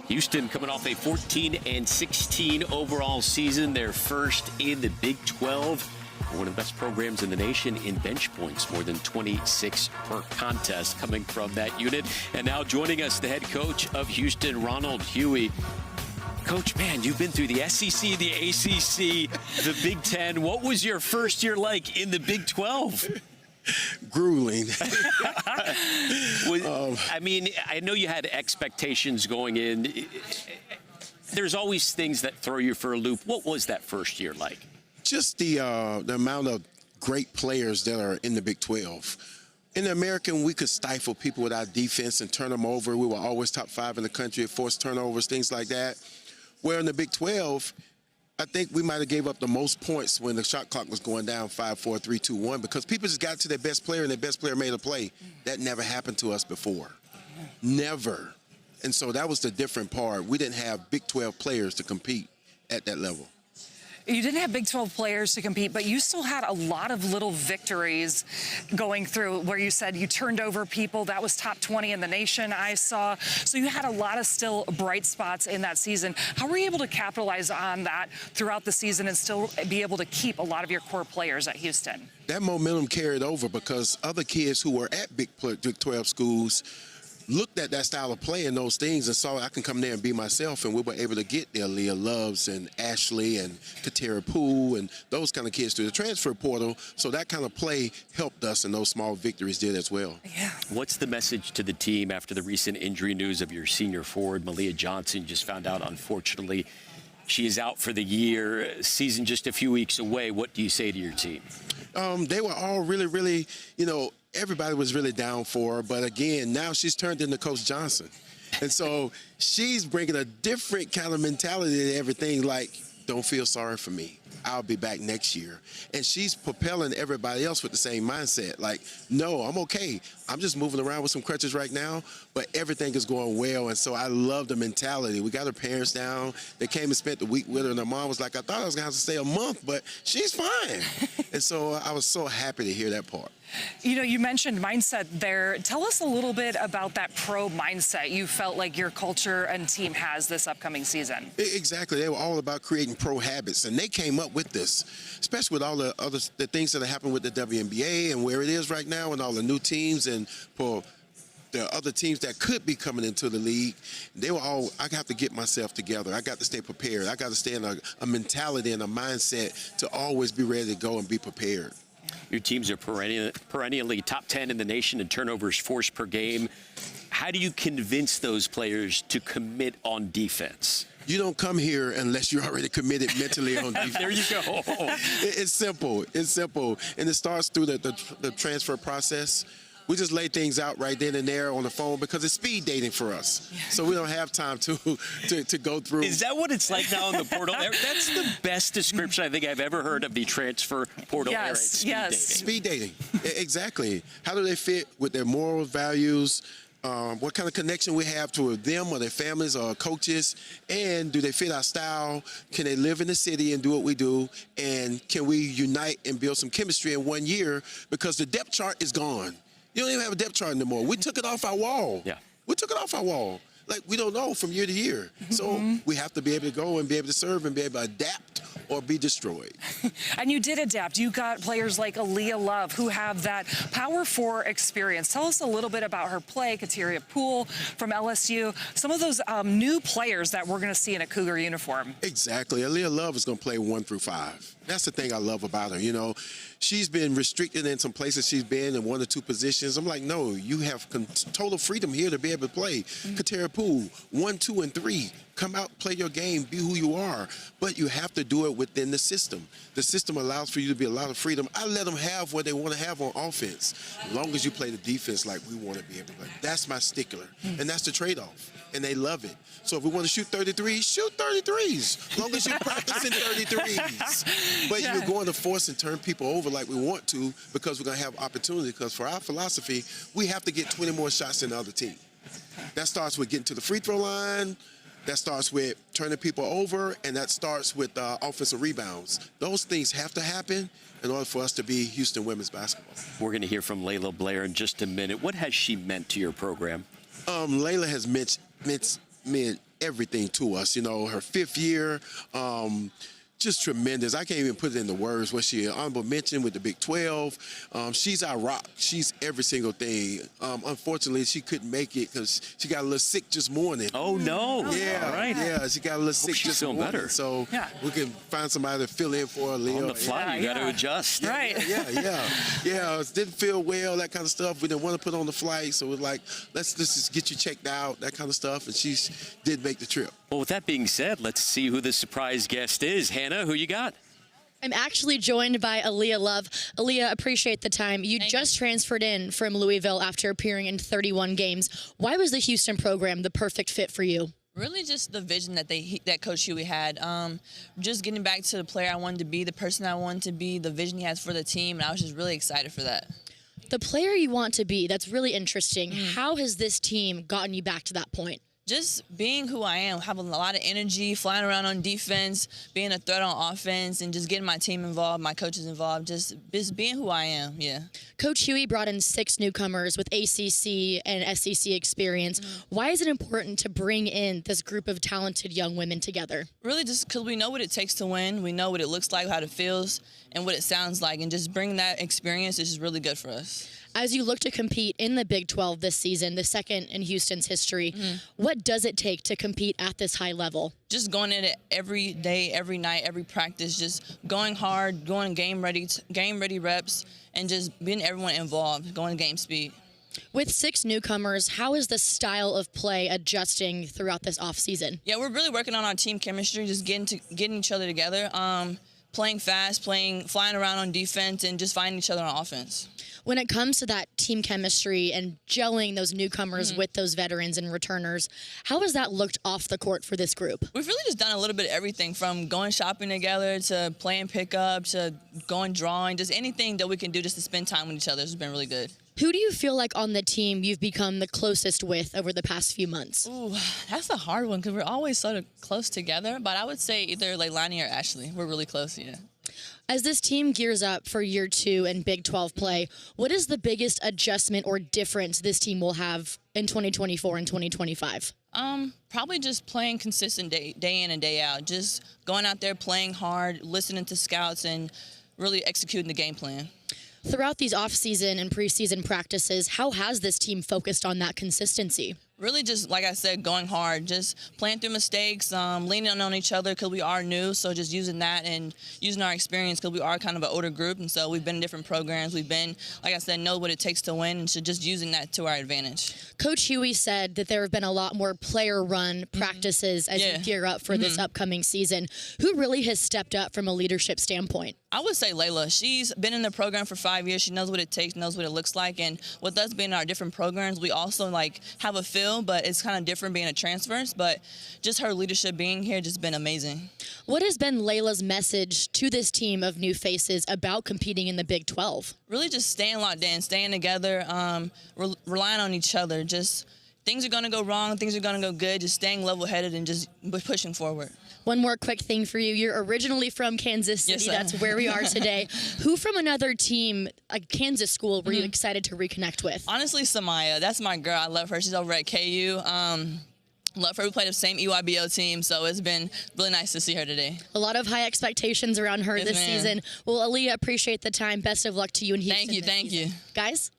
Houston coming off a 14-16 overall season, their first in the Big 12. One of the best programs in the nation in bench points, more than 26 per contest coming from that unit. And now joining us, the head coach of Houston, Ronald Hughey. Coach, man, you've been through the SEC, the ACC, the Big Ten. What was your first year like in the Big 12? Grueling. I mean, I know you had expectations going in. There's always things that throw you for a loop. What was that first year like? Just the amount of great players that are in the Big 12. In the American, we could stifle people with our defense and turn them over. We were always top 5 in the country at forced turnovers, things like that. Where in the Big 12, I think we might have gave up the most points when the shot clock was going down 5, 4, 3, 2, 1 because people just got to their best player and their best player made a play. That never happened to us before. Never. And so that was the different part. We didn't have Big 12 players to compete at that level. You didn't have Big 12 players to compete, but you still had a lot of little victories going through where you said you turned over people. That was top 20 in the nation, I saw. So you had a lot of still bright spots in that season. How were you able to capitalize on that throughout the season and still be able to keep a lot of your core players at Houston? That momentum carried over because other kids who were at Big 12 schools looked at that style of play and those things and saw I can come there and be myself, and we were able to get the Leah Loves and Ashley and Katera Poole and those kind of kids through the transfer portal. So that kind of play helped us, and those small victories did as well. Yeah. What's the message to the team after the recent injury news of your senior forward, Malia Johnson? Just found out, unfortunately, she is out for the year. Season just a few weeks away. What do you say to your team? They were all really, everybody was really down for her. But again, now she's turned into Coach Johnson. And so she's bringing a different kind of mentality to everything, like, don't feel sorry for me. I'll be back next year. And she's propelling everybody else with the same mindset. Like, no, I'm okay. I'm just moving around with some crutches right now, but everything is going well. And so I love the mentality. We got her parents down. They came and spent the week with her, and her mom was like, I thought I was going to have to stay a month, but she's fine. And so I was so happy to hear that part. You mentioned mindset there. Tell us a little bit about that pro mindset you felt like your culture and team has this upcoming season. Exactly. They were all about creating pro habits, and they came up with this, especially with all the things that have happened with the WNBA and where it is right now and all the new teams and for the other teams that could be coming into the league. They were all, I got to get myself together. I got to stay prepared. I got to stay in a mentality and a mindset to always be ready to go and be prepared. Your teams are perennially top 10 in the nation in turnovers forced per game. How do you convince those players to commit on defense? You don't come here unless you're already committed mentally on defense. There you go. It's simple. It's simple. And it starts through the transfer process. We just lay things out right then and there on the phone because it's speed dating for us. So we don't have time to go through. Is that what it's like now in the portal? That's the best description I think I've ever heard of the transfer portal era. Speed dating. Exactly. How do they fit with their moral values? What kind of connection we have to them or their families or coaches, and do they fit our style? Can they live in the city and do what we do? And can we unite and build some chemistry in 1 year? Because the depth chart is gone. You don't even have a depth chart anymore. We took it off our wall. Yeah. We took it off our wall. Like, we don't know from year to year. So we have to be able to go and be able to serve and be able to adapt or be destroyed. And you did adapt. You got players like Aaliyah Love who have that Power 4 experience. Tell us a little bit about her play, Katera Poole from LSU, some of those new players that we're going to see in a Cougar uniform. Exactly. Aaliyah Love is going to play 1 through 5. That's the thing I love about her. She's been restricted in some places she's been in 1 or 2 positions. I'm like, no, you have total freedom here to be able to play. Katera Poole, 1, 2, and 3. Come out, play your game, be who you are. But you have to do it within the system. The system allows for you to be a lot of freedom. I let them have what they want to have on offense, as long as you play the defense like we want to be able to play. That's my stickler, and that's the trade-off. And they love it. So if we want to shoot 33s, shoot 33s, as long as you're practicing 33s. But you're going to force and turn people over like we want to because we're going to have opportunity. Because for our philosophy, we have to get 20 more shots than the other team. That starts with getting to the free throw line. That starts with turning people over, and that starts with offensive rebounds. Those things have to happen in order for us to be Houston women's basketball. We're going to hear from Layla Blair in just a minute. What has she meant to your program? Layla has meant everything to us. You know, her 5th year, just tremendous. I can't even put it into words. What she honorable mention with the Big 12. She's our rock. She's every single thing. Unfortunately, she couldn't make it because she got a little sick this morning. Oh, no. Yeah, All right. yeah, she got a little sick she's this feeling morning. better. So we can find somebody to fill in for her, Leo. On the fly, you got to adjust. Right. Yeah. Didn't feel well, that kind of stuff. We didn't want to put on the flight, so we're like, let's just get you checked out, that kind of stuff. And she did make the trip. Well, with that being said, let's see who the surprise guest is. Hannah, who you got? I'm actually joined by Aaliyah Love. Aaliyah, appreciate the time. You just transferred in from Louisville after appearing in 31 games. Why was the Houston program the perfect fit for you? Really just the vision that Coach Huey had. Just getting back to the player I wanted to be, the person I wanted to be, the vision he has for the team, and I was just really excited for that. The player you want to be, that's really interesting. How has this team gotten you back to that point? Just being who I am, having a lot of energy, flying around on defense, being a threat on offense, and just getting my team involved, my coaches involved, just being who I am, yeah. Coach Huey brought in 6 newcomers with ACC and SEC experience. Why is it important to bring in this group of talented young women together? Really just because we know what it takes to win. We know what it looks like, how it feels, and what it sounds like, and just bringing that experience is just really good for us. As you look to compete in the Big 12 this season, the second in Houston's history, what does it take to compete at this high level? Just going in it every day, every night, every practice, just going hard, going game ready reps, and just being everyone involved, going game speed. With 6 newcomers, how is the style of play adjusting throughout this offseason? Yeah, we're really working on our team chemistry, just getting each other together, playing fast, flying around on defense, and just finding each other on offense. When it comes to that team chemistry and gelling those newcomers with those veterans and returners, how has that looked off the court for this group? We've really just done a little bit of everything, from going shopping together to playing pickup to going drawing, just anything that we can do just to spend time with each other has been really good. Who do you feel like on the team you've become the closest with over the past few months? Ooh, that's a hard one because we're always sort of close together, but I would say either Leilani or Ashley. We're really close, yeah. As this team gears up for year 2 and Big 12 play, what is the biggest adjustment or difference this team will have in 2024 and 2025? Probably just playing consistent day in and day out. Just going out there, playing hard, listening to scouts, and really executing the game plan. Throughout these off-season and preseason practices, how has this team focused on that consistency? Really just, like I said, going hard, just playing through mistakes, leaning on each other because we are new, so just using that and using our experience because we are kind of an older group, and so we've been in different programs. We've been, like I said, know what it takes to win, and so just using that to our advantage. Coach Huey said that there have been a lot more player-run practices as you gear up for this upcoming season. Who really has stepped up from a leadership standpoint? I would say Layla. She's been in the program for 5 years. She knows what it takes, knows what it looks like, and with us being in our different programs, we also have a feel, but it's kind of different being a transfers. But just her leadership being here just been amazing. What has been Layla's message to this team of new faces about competing in the Big 12? Really just staying locked in, staying together, relying on each other. Just things are going to go wrong, things are going to go good, just staying level-headed and just pushing forward. One more quick thing for you. You're originally from Kansas City. Yes, that's where we are today. Who from another team, a Kansas school, were you excited to reconnect with? Honestly, Samaya. That's my girl. I love her. She's over at KU. Love her. We played the same EYBO team, so it's been really nice to see her today. A lot of high expectations around her this season. Well, Aaliyah, appreciate the time. Best of luck to you in Houston. Thank you. Guys?